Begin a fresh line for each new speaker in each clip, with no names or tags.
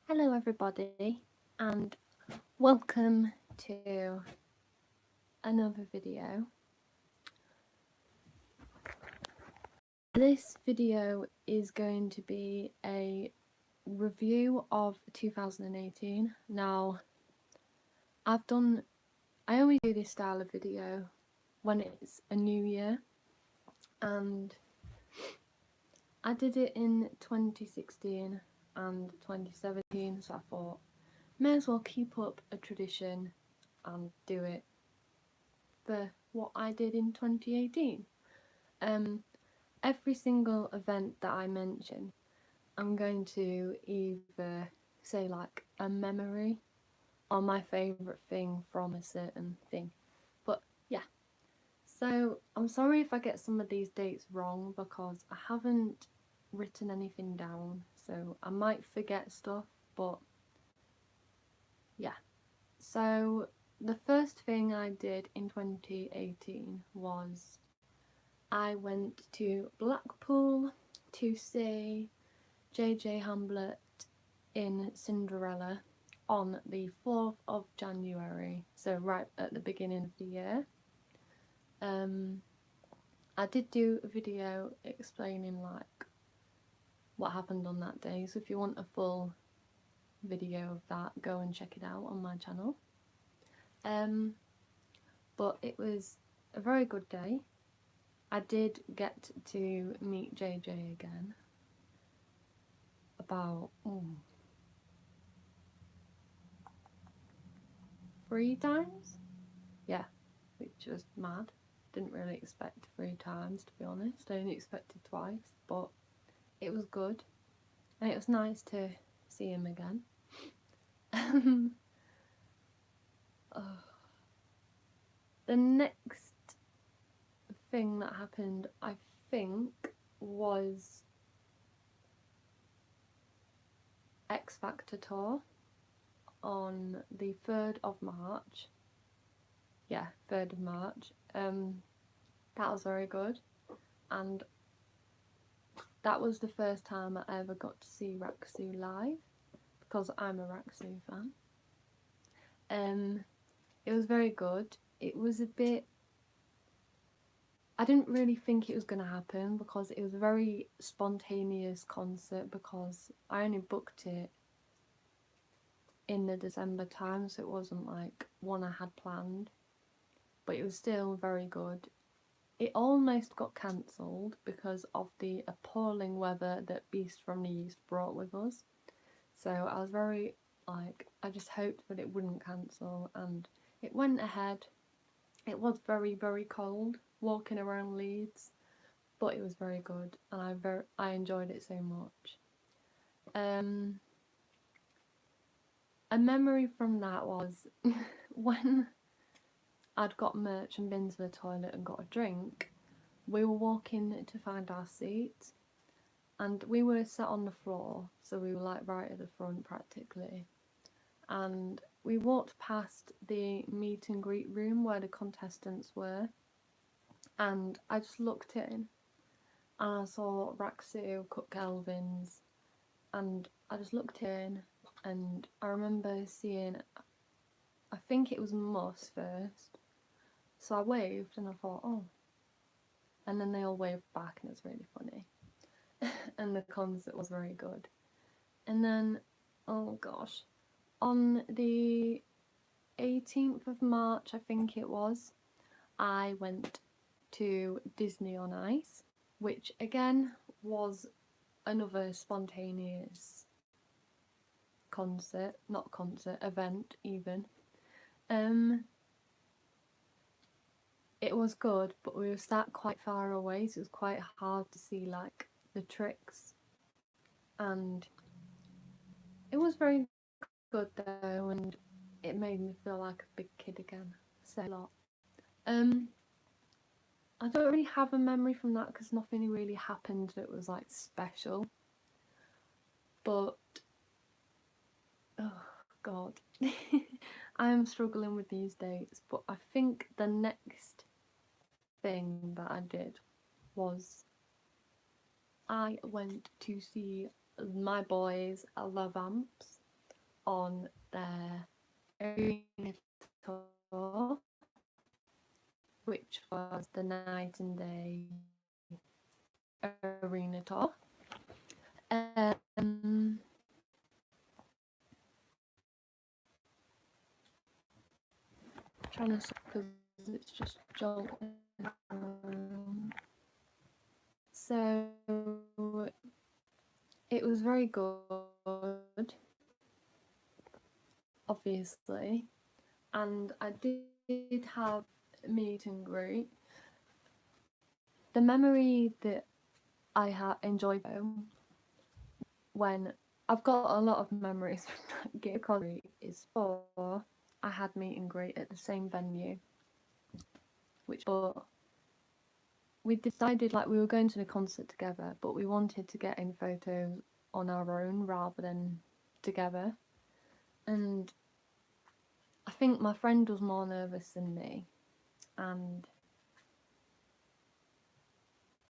Hello, everybody, and welcome to another video. This video is going to be a review of 2018. Now, I only do this style of video when it's a new year, and I did it in 2016 and 2017, so I thought, may as well keep up a tradition and do it for what I did in 2018. Every single event that I mention, I'm going to either say like a memory or my favourite thing from a certain thing. But yeah, so I'm sorry if I get some of these dates wrong because I haven't written anything down, so I might forget stuff, but yeah. So the first thing I did in 2018 was I went to Blackpool to see JJ Hamlet in Cinderella on the 4th of January, so right at the beginning of the year. I did do a video explaining like what happened on that day, so if you want a full video of that, go and check it out on my channel. But it was a very good day. I did get to meet JJ again about 3 times, yeah, which was mad. Didn't really expect 3 times, to be honest. I only expected twice, but it was good, and it was nice to see him again. The next thing that happened, I think, was X Factor tour on the 3rd of March. Yeah, 3rd of March. That was very good, and that was the first time I ever got to see Raksu live because I'm a Raksu fan. It was very good. It was a bit, I didn't really think it was going to happen because it was a very spontaneous concert because I only booked it in the December time, so it wasn't like one I had planned, but it was still very good. It almost got cancelled because of the appalling weather that Beast from the East brought with us, so I was very like, I just hoped that it wouldn't cancel, and it went ahead. It was very, very cold walking around Leeds, but it was very good, and I enjoyed it so much. A memory from that was when I'd got merch and been to the toilet and got a drink. We were walking to find our seat, and we were sat on the floor, so we were like right at the front practically. And we walked past the meet and greet room where the contestants were, and I just looked in and I saw Raksu, Cook Elvins, and I just looked in and I remember seeing, I think it was Mus first, so I waved and I thought, oh, and then they all waved back and it was really funny. And the concert was very good. And then, oh gosh, on the 18th of March, I think it was, I went to Disney on Ice, which again was another spontaneous event even. It was good, but we were sat quite far away, so it was quite hard to see like the tricks, and it was very good though, and it made me feel like a big kid again. So a lot. I don't really have a memory from that because nothing really happened that was like special. But oh god, I am struggling with these dates. But I think the next thing that I did was I went to see my boys, Love Amps, on their arena tour, which was the Night and Day arena tour. Trying to because it's just jolting. So it was very good, obviously, and I did have a meet and greet. The memory that I enjoyed when I've got a lot of memories from that gig is for I had meet and greet at the same venue, but we decided like we were going to the concert together, but we wanted to get in photos on our own rather than together. And I think my friend was more nervous than me, and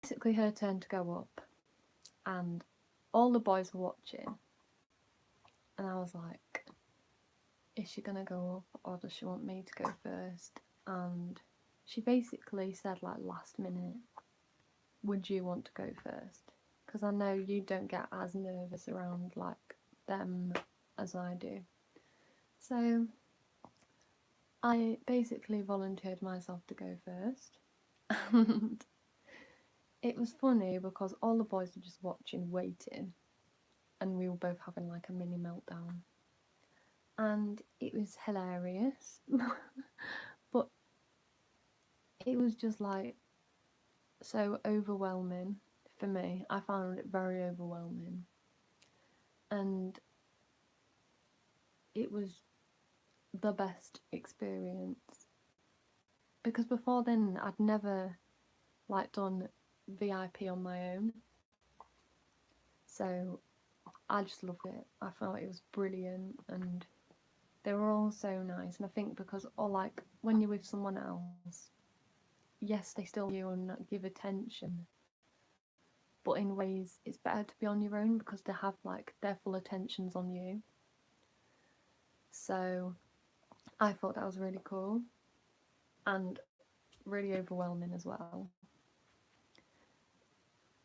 basically her turn to go up, and all the boys were watching, and I was like, is she gonna go up or does she want me to go first? And she basically said like last minute, would you want to go first? Because I know you don't get as nervous around like them as I do. So I basically volunteered myself to go first. And it was funny because all the boys were just watching, waiting, and we were both having like a mini meltdown. And it was hilarious. But it was just like so overwhelming for me. I found it very overwhelming. And it was the best experience. Because before then I'd never like done VIP on my own. So I just loved it. I felt it was brilliant and they were all so nice. And I think because or like when you're with someone else, yes, they still you and give attention, but in ways it's better to be on your own because they have like their full attentions on you. So I thought that was really cool and really overwhelming as well.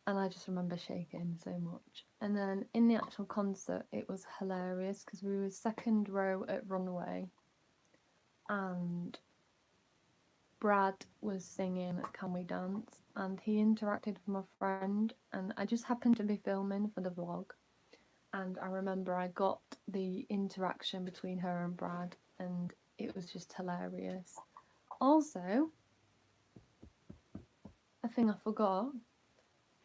And I just remember shaking so much. And then in the actual concert, it was hilarious because we were second row at Runway, and Brad was singing Can We Dance, and he interacted with my friend, and I just happened to be filming for the vlog, and I remember I got the interaction between her and Brad, and it was just hilarious. Also, a thing I forgot,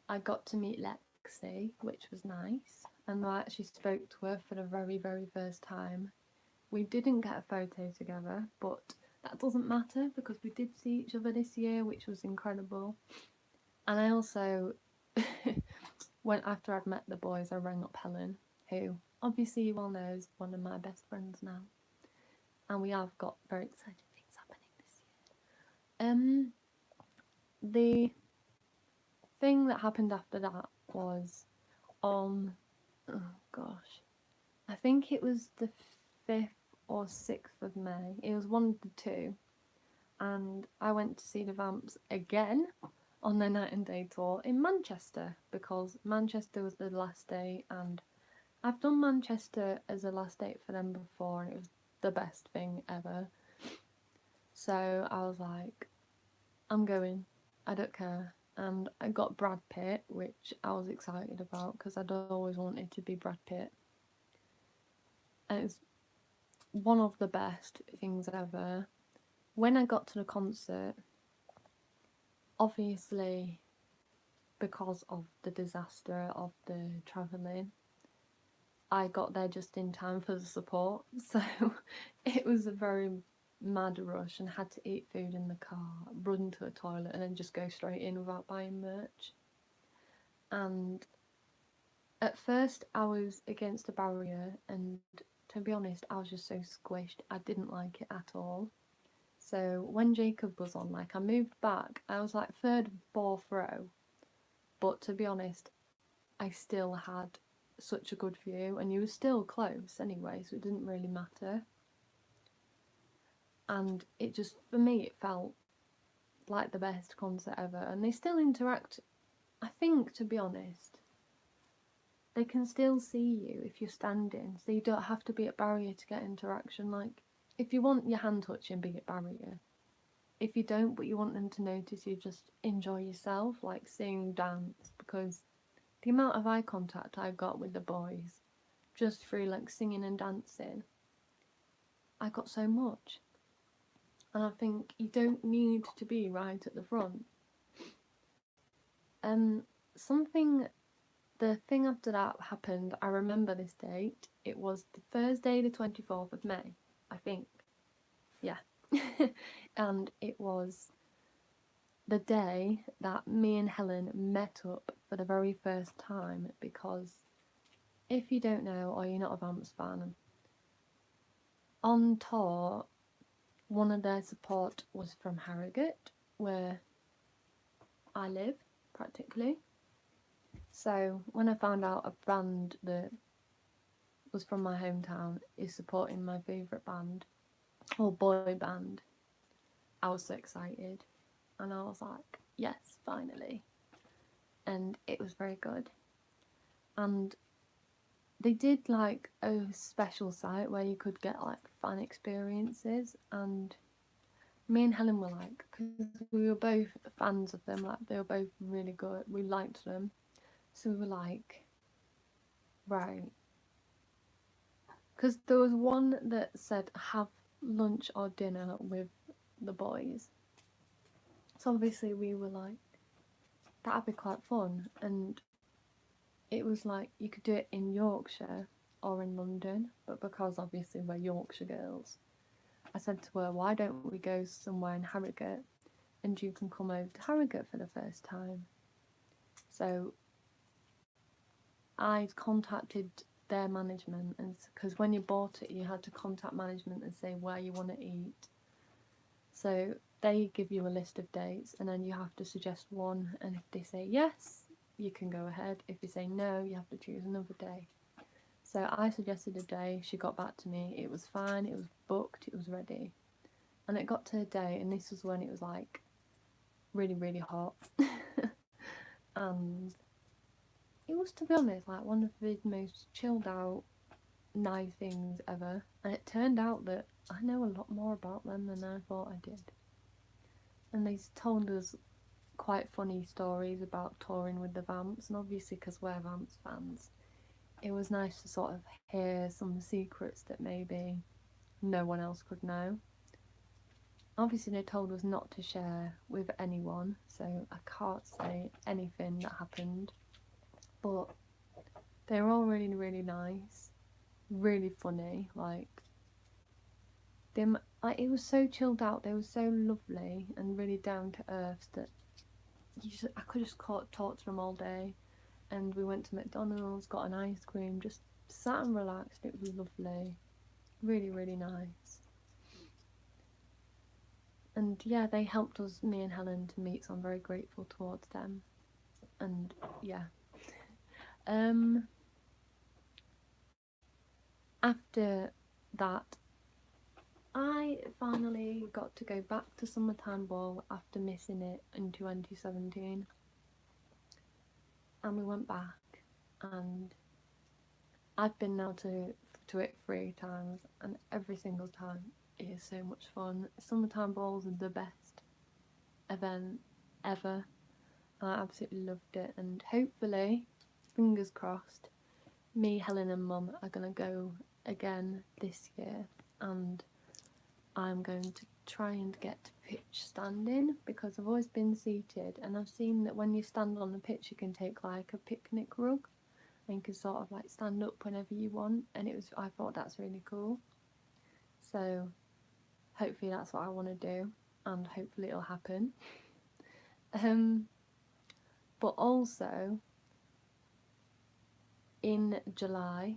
I got to meet Lexi, which was nice, and I actually spoke to her for the very, very first time. We didn't get a photo together, but that doesn't matter because we did see each other this year, which was incredible. And I also, when after I'd met the boys, I rang up Helen, who obviously you all know is one of my best friends now, and we have got very exciting things happening this year. The thing that happened after that was on, oh gosh, I think it was the 5th or 6th of May. It was one of the two. And I went to see the Vamps again on their Night and Day tour in Manchester because Manchester was the last day, and I've done Manchester as a last date for them before and it was the best thing ever. So I was like, I'm going, I don't care. And I got Brad Pitt, which I was excited about because I'd always wanted to be Brad Pitt. And it's one of the best things ever. When I got to the concert, obviously because of the disaster of the travelling, I got there just in time for the support. So it was a very mad rush and had to eat food in the car, run to a toilet and then just go straight in without buying merch. And at first I was against a barrier, and to be honest I was just so squished, I didn't like it at all. So when Jacob was on, like I moved back, I was like 3rd, 4th row, but to be honest I still had such a good view, and you were still close anyway, so it didn't really matter. And it just, for me, it felt like the best concert ever. And they still interact, I think, to be honest, they can still see you if you're standing, so you don't have to be at barrier to get interaction. Like, if you want your hand touching, be at barrier. If you don't, but you want them to notice you, just enjoy yourself, like sing, dance, because the amount of eye contact I got with the boys just through like singing and dancing, I got so much. And I think you don't need to be right at the front. Something, the thing after that happened, I remember this date. It was the Thursday, the 24th of May, I think. Yeah. And it was the day that me and Helen met up for the very first time, because if you don't know, or you're not a Vamps fan, on tour, one of their support was from Harrogate, where I live, practically. So when I found out a band that was from my hometown is supporting my favourite band, or boy band, I was so excited. And I was like, yes, finally. And it was very good. And they did like a special site where you could get like fan experiences, and me and Helen were like, because we were both fans of them, like they were both really good, we liked them, so we were like, right, because there was one that said have lunch or dinner with the boys, so obviously we were like, that'd be quite fun. And it was like you could do it in Yorkshire or in London, but because obviously we're Yorkshire girls, I said to her, why don't we go somewhere in Harrogate and you can come over to Harrogate for the first time? So I contacted their management, and because when you bought it you had to contact management and say where you want to eat. So they give you a list of dates, and then you have to suggest one, and if they say yes, you can go ahead. If you say no, you have to choose another day. So I suggested a day, she got back to me, it was fine, it was booked, it was ready. And it got to the day, and this was when it was like really, really hot. And it was, to be honest, like one of the most chilled out, nice things ever. And it turned out that I know a lot more about them than I thought I did. And they told us quite funny stories about touring with the Vamps, and obviously because we're Vamps fans, it was nice to sort of hear some secrets that maybe no one else could know. Obviously they told us not to share with anyone, so I can't say anything that happened, but they were all really, really nice, really funny, like them. Like, it was so chilled out, they were so lovely and really down to earth that I could just talk to them all day. And we went to McDonald's, got an ice cream, just sat and relaxed. It was lovely, really, really nice. And yeah, they helped us, me and Helen, to meet, so I'm very grateful towards them. And yeah, after that, I finally got to go back to Summertime Ball after missing it in 2017, and we went back, and I've been now to it 3 times, and every single time it is so much fun. Summertime Balls are the best event ever. I absolutely loved it, and hopefully, fingers crossed, me, Helen and Mum are going to go again this year, and I'm going to try and get pitch standing, because I've always been seated, and I've seen that when you stand on the pitch you can take like a picnic rug and you can sort of like stand up whenever you want, and I thought that's really cool. So hopefully that's what I want to do, and hopefully it'll happen. But also in July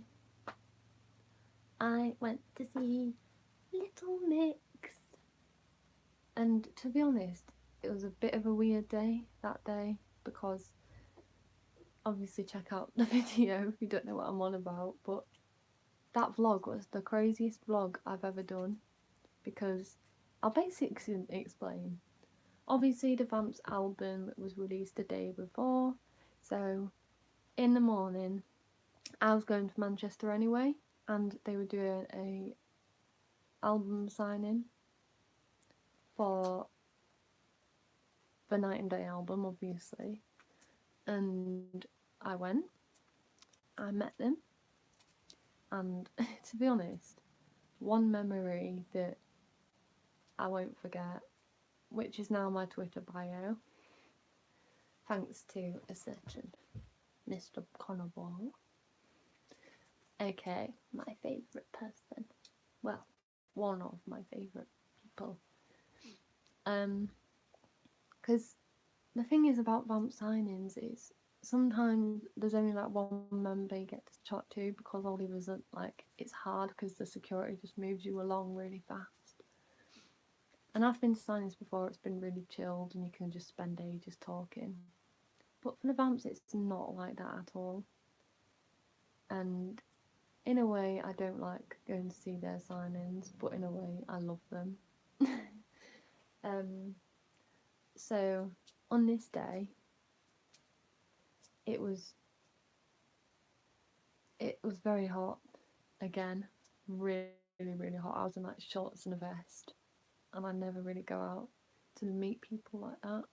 I went to see Little Mix, and to be honest, it was a bit of a weird day that day, because obviously check out the video if you don't know what I'm on about, but that vlog was the craziest vlog I've ever done, because I'll basically explain. Obviously the Vamps album was released the day before, so in the morning I was going to Manchester anyway, and they were doing a album signing for the Night and Day album, obviously, and I went, I met them, and to be honest, one memory that I won't forget, which is now my Twitter bio, thanks to a certain Mr. Connor Ball, aka my favourite person, well, one of my favourite people, because the thing is about Vamp signings is sometimes there's only like one member you get to chat to, because all the others are like, it's hard because the security just moves you along really fast. And I've been to signings before, it's been really chilled and you can just spend ages talking. But for the Vamps it's not like that at all. And in a way I don't like going to see their signings, but in a way I love them. So on this day it was very hot again, really hot. I was in like shorts and a vest, and I never really go out to meet people like that,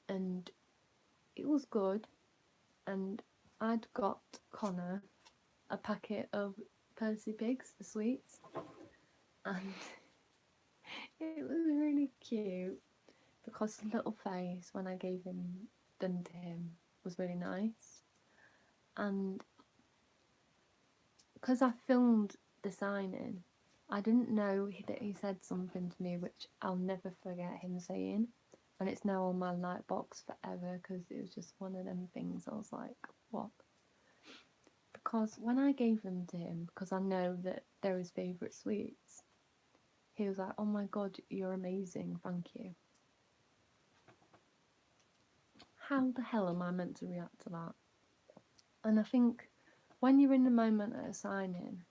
and it was good. And I'd got Connor a packet of Percy Pigs, the sweets, and it was really cute because his little face when I gave them to him was really nice. And because I filmed the signing, I didn't know that he said something to me which I'll never forget him saying, and it's now on my lightbox forever because it was just one of them things I was like, what? Because when I gave them to him, because I know that they're his favourite sweets, he was like, oh my god, you're amazing, thank you. How the hell am I meant to react to that? And I think when you're in the moment at a signing,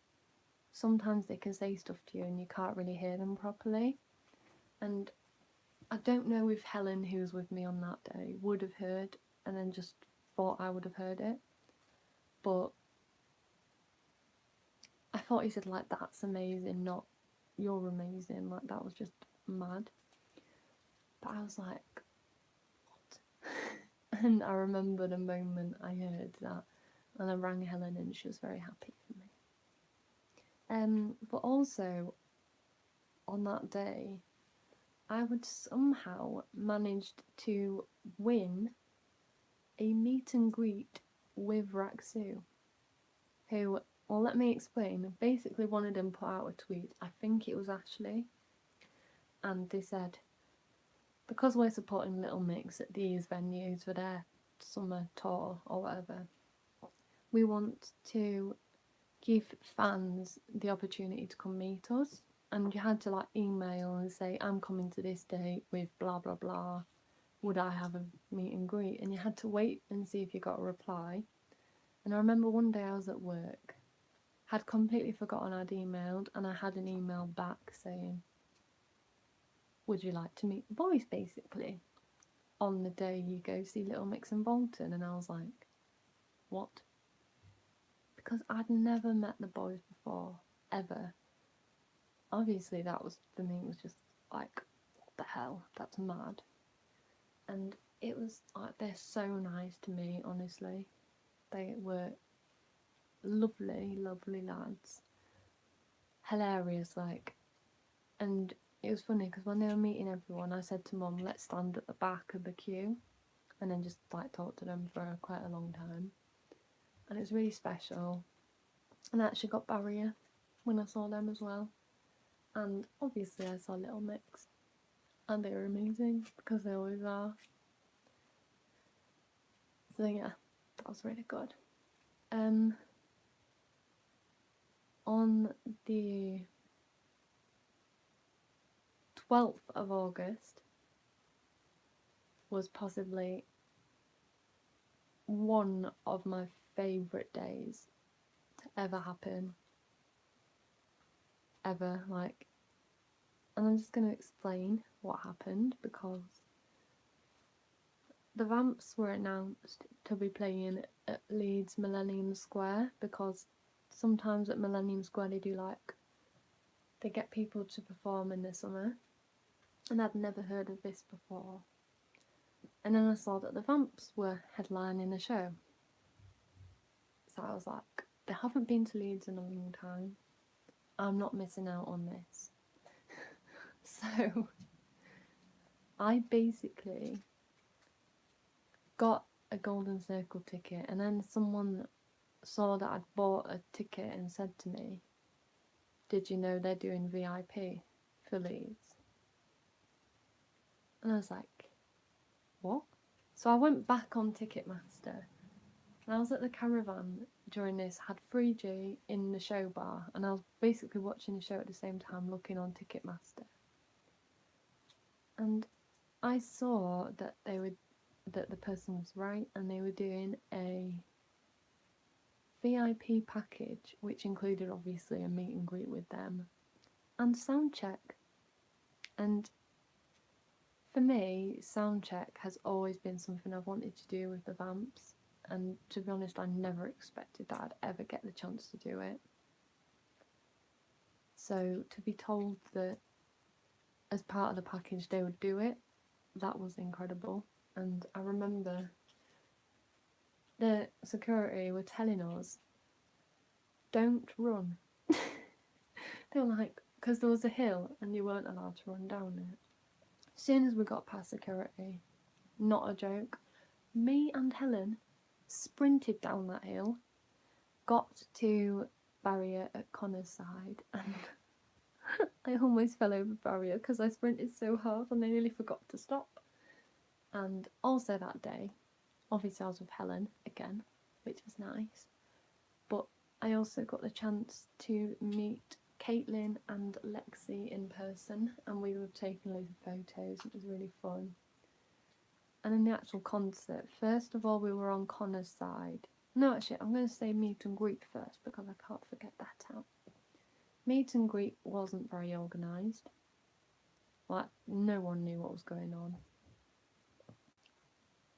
sometimes they can say stuff to you and you can't really hear them properly. And I don't know if Helen, who was with me on that day, would have heard and then just thought I would have heard it. But I thought he said like, that's amazing, not you're amazing. Like, that was just mad. But I was like, what? And I remember the moment I heard that, and I rang Helen and she was very happy for me. But also on that day I would somehow managed to win a meet and greet with Raksu, who, well, let me explain. Basically, one of them put out a tweet, I think it was Ashley, and they said, because we're supporting Little Mix at these venues for their summer tour or whatever, we want to give fans the opportunity to come meet us. And you had to like email and say, I'm coming to this date with blah blah blah, would I have a meet and greet? And you had to wait and see if you got a reply. And I remember one day I was at work, had completely forgotten I'd emailed, and I had an email back saying, would you like to meet the boys, basically, on the day you go see Little Mix in Bolton? And I was like, what? Because I'd never met the boys before, ever. Obviously that was, for me, was just like, what the hell, that's mad. And it was like, they're so nice to me, honestly. They were lovely lads, hilarious, like. And it was funny because when they were meeting everyone, I said to Mum, let's stand at the back of the queue, and then just like talk to them for quite a long time. And it was really special. And I actually got Barrier when I saw them as well. And obviously I saw Little Mix, and they were amazing because they always are. So yeah, that was really good. On the 12th of August was possibly one of my favourite days to ever happen. Ever, like, and I'm just going to explain what happened because the Vamps were announced to be playing at Leeds Millennium Square because sometimes at Millennium Square they get people to perform in the summer, and I'd never heard of this before. And then I saw that the Vamps were headlining a show. So I was like, they haven't been to Leeds in a long time. I'm not missing out on this. So I basically got a Golden Circle ticket, and then someone saw that I'd bought a ticket and said to me, "Did you know they're doing VIP for Leeds?" And I was like, what? So I went back on Ticketmaster, and I was at the Caravan during this, had 3G in the show bar, and I was basically watching the show at the same time looking on Ticketmaster. And I saw that that the person was right, and they were doing a VIP package, which included obviously a meet and greet with them and sound check. And for me, sound check has always been something I've wanted to do with the Vamps, and to be honest, I never expected that I'd ever get the chance to do it. So to be told that as part of the package they would do it, that was incredible. And I remember the security were telling us, don't run. They were like, because there was a hill and you weren't allowed to run down it. As soon as we got past security, not a joke, me and Helen sprinted down that hill, got to barrier at Connor's side, and I almost fell over barrier because I sprinted so hard and I nearly forgot to stop. And also that day, obviously I was with Helen again, which was nice, but I also got the chance to meet Caitlin and Lexi in person, and we were taking loads of photos. It was really fun. And in the actual concert, first of all, we were on Connor's side. No, actually, I'm going to say meet and greet first because I can't forget that out. Meet and greet wasn't very organised. Like, no one knew what was going on.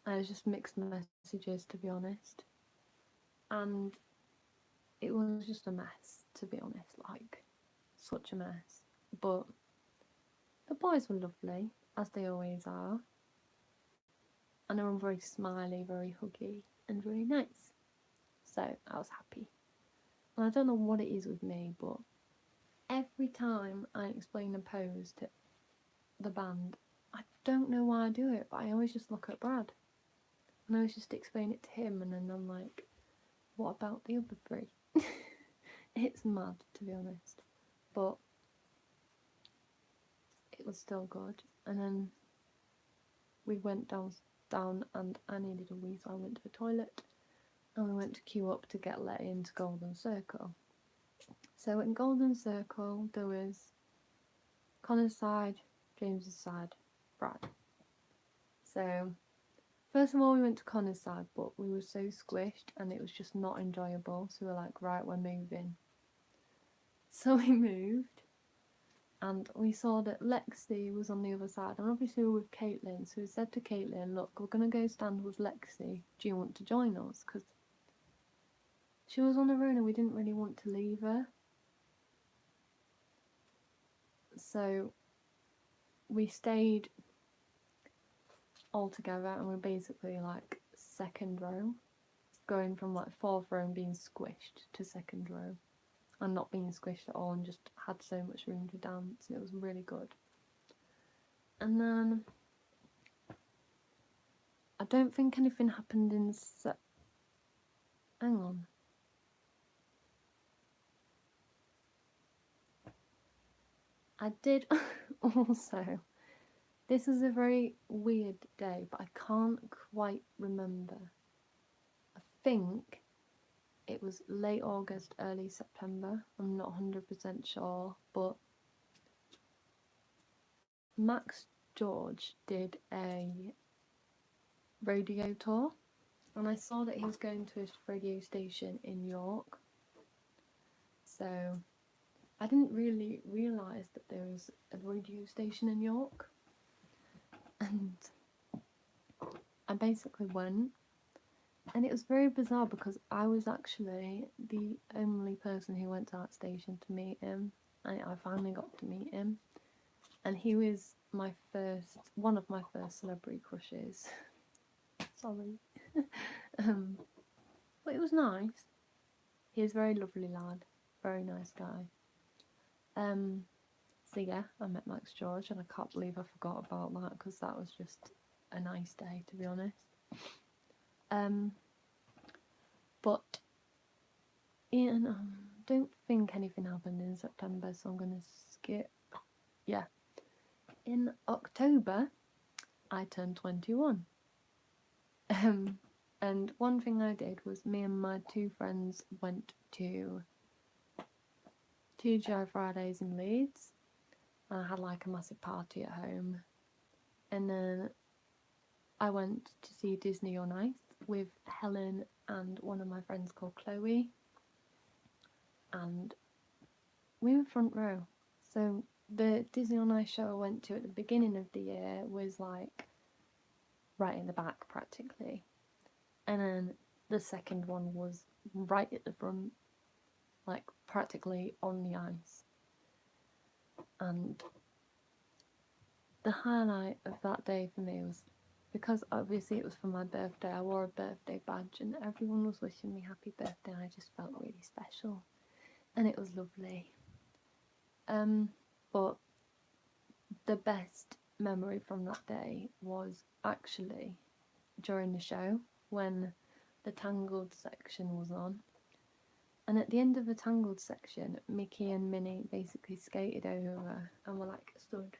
And it was just mixed messages, to be honest. And it was just a mess, to be honest. Like, such a mess. But the boys were lovely, as they always are. And they were very smiley, very huggy, and very nice. So I was happy. And I don't know what it is with me, but every time I explain a pose to the band, I don't know why I do it, but I always just look at Brad. And I always just explain it to him, and then I'm like, what about the other three? It's mad, to be honest. But it was still good. And then we went down and I needed a wee, so I went to the toilet. And we went to queue up to get let into Golden Circle. So in Golden Circle, there was Connor's side, James's side, Brad. So first of all, we went to Connor's side, but we were so squished and it was just not enjoyable. So we were like, right, we're moving. So we moved, and we saw that Lexi was on the other side, and obviously we were with Caitlin. So we said to Caitlin, look, we're going to go stand with Lexi. Do you want to join us? Because she was on her own and we didn't really want to leave her. So we stayed all together, and we're basically like second row, going from like fourth row and being squished to second row, and not being squished at all, and just had so much room to dance, and it was really good. And then I don't think anything happened in hang on. I did also. This is a very weird day, but I can't quite remember. I think it was late August, early September. I'm not 100% sure, but Max George did a radio tour, and I saw that he was going to a radio station in York. So I didn't really realise that there was a radio station in York. And I basically went, and it was very bizarre because I was actually the only person who went to that station to meet him. I finally got to meet him, and he was one of my first celebrity crushes. Sorry. But it was nice. He was a very lovely lad, very nice guy. So yeah, I met Max George, and I can't believe I forgot about that because that was just a nice day, to be honest. But don't think anything happened in September, so I'm gonna skip. Yeah, in October, I turned 21. And one thing I did was me and my two friends went to TGI Fridays in Leeds, and I had like a massive party at home. And then I went to see Disney on Ice with Helen and one of my friends called Chloe, and we were front row. So the Disney on Ice show I went to at the beginning of the year was like right in the back practically, and then the second one was right at the front, like practically on the ice. And the highlight of that day for me was because obviously it was for my birthday. I wore a birthday badge and everyone was wishing me happy birthday, and I just felt really special, and it was lovely. But the best memory from that day was actually during the show when the Tangled section was on. And at the end of the Tangled section, Mickey and Minnie basically skated over and were like stood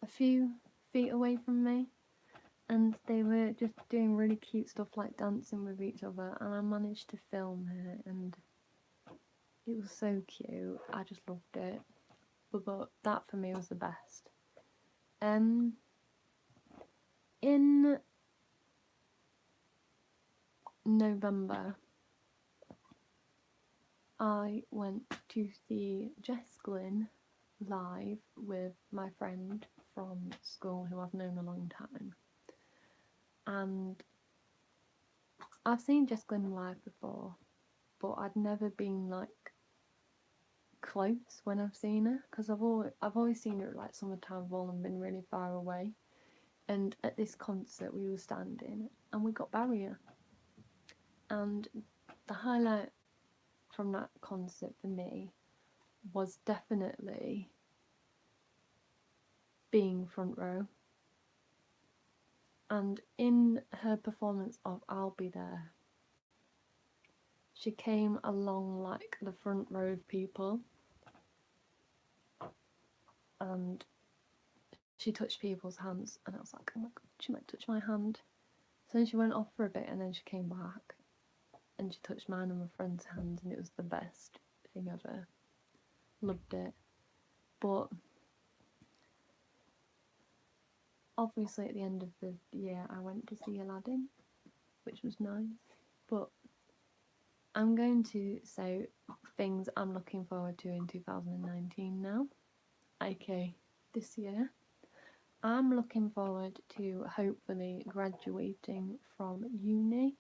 a few feet away from me, and they were just doing really cute stuff like dancing with each other, and I managed to film it, and it was so cute. I just loved it. But that for me was the best. In November, I went to see Jess Glynn live with my friend from school who I've known a long time. And I've seen Jess Glynn live before, but I'd never been like close when I've seen her, because I've always seen her at like Summertime Ball and been really far away. And at this concert we were standing and we got barrier. And the highlight from that concert for me was definitely being front row. And in her performance of I'll Be There, she came along like the front row of people, and she touched people's hands, and I was like, oh my god, she might touch my hand. So then she went off for a bit, and then she came back and she touched mine and my friend's hands, and it was the best thing ever. Loved it. But obviously at the end of the year I went to see Aladdin, which was nice. But I'm going to say things I'm looking forward to in 2019 now, aka this year. I'm looking forward to hopefully graduating from uni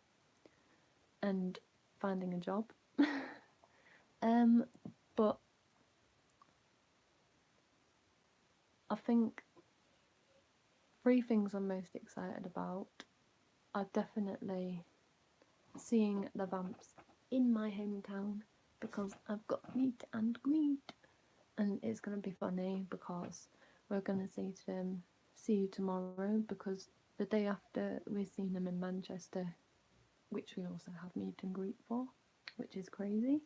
and finding a job. But I think 3 things I'm most excited about are definitely seeing the Vamps in my hometown, because I've got meet and greet, and it's going to be funny because we're going to say to them, see you tomorrow, because the day after we're seeing them in Manchester, which we also have meet and greet for, which is crazy.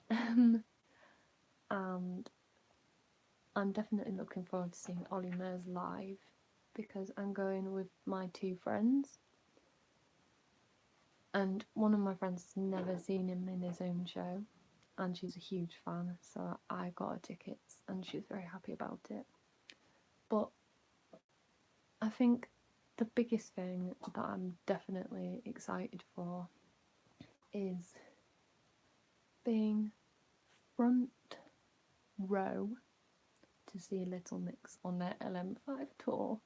And I'm definitely looking forward to seeing Ollie Murs live, because I'm going with my 2 friends, and one of my friends has never seen him in his own show, and she's a huge fan, so I got her tickets and she was very happy about it. But I think the biggest thing that I'm definitely excited for is being front row to see Little Mix on their LM5 tour.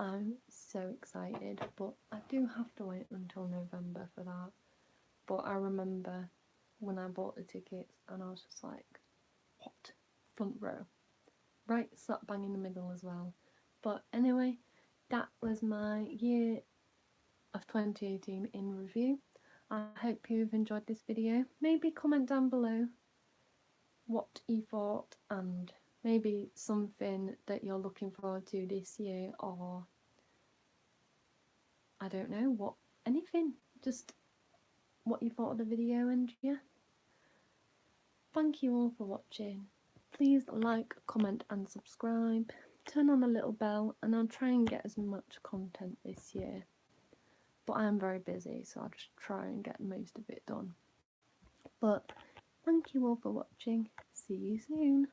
I'm so excited, but I do have to wait until November for that. But I remember when I bought the tickets and I was just like, what? Front row. Right slap bang in the middle as well. But anyway, that was my year of 2018 in review. I hope you've enjoyed this video. Maybe comment down below what you thought and maybe something that you're looking forward to this year, or I don't know, what, anything, just what you thought of the video. And yeah, thank you all for watching. Please like, comment and subscribe, turn on the little bell, and I'll try and get as much content this year, but I am very busy, so I'll just try and get most of it done. But thank you all for watching. See you soon.